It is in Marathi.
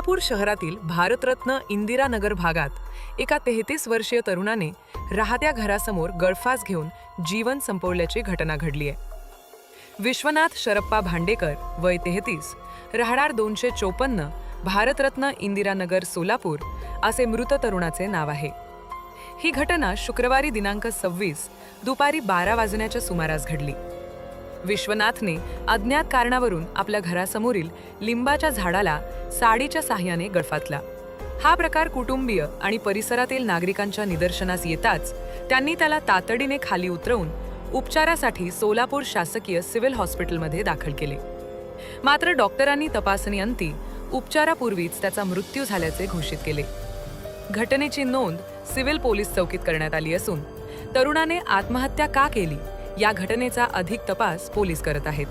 सोलापूर शहरातील भारतरत्न इंदिरानगर भागात एका 33 वर्षीय तरुणाने राहत्या घरासमोर गळफास घेऊन जीवन संपवल्याची घटना घडली आहे. विश्वनाथ शरप्पा भांडेकर, वय 33, राहणार 254, भारतरत्न इंदिरानगर सोलापूर असे मृत तरुणाचे नाव आहे. ही घटना शुक्रवारी दिनांक 26 दुपारी 12 वाजण्याच्या सुमारास घडली. विश्वनाथने अज्ञात कारणावरून आपल्या घरासमोरील लिंबाच्या झाडाला साडीच्या साह्याने गळफासला. हा प्रकार कुटुंबीय आणि परिसरातील नागरिकांच्या निदर्शनास येताच त्यांनी त्याला तातडीने खाली उतरवून उपचारासाठी सोलापूर शासकीय सिव्हिल हॉस्पिटलमध्ये दाखल केले. मात्र डॉक्टरांनी तपासणीअंती उपचारापूर्वीच त्याचा मृत्यू झाल्याचे घोषित केले. घटनेची नोंद सिव्हिल पोलीस चौकीत करण्यात आली असून तरुणाने आत्महत्या का केली या घटनेचा अधिक तपास पोलीस करत आहेत.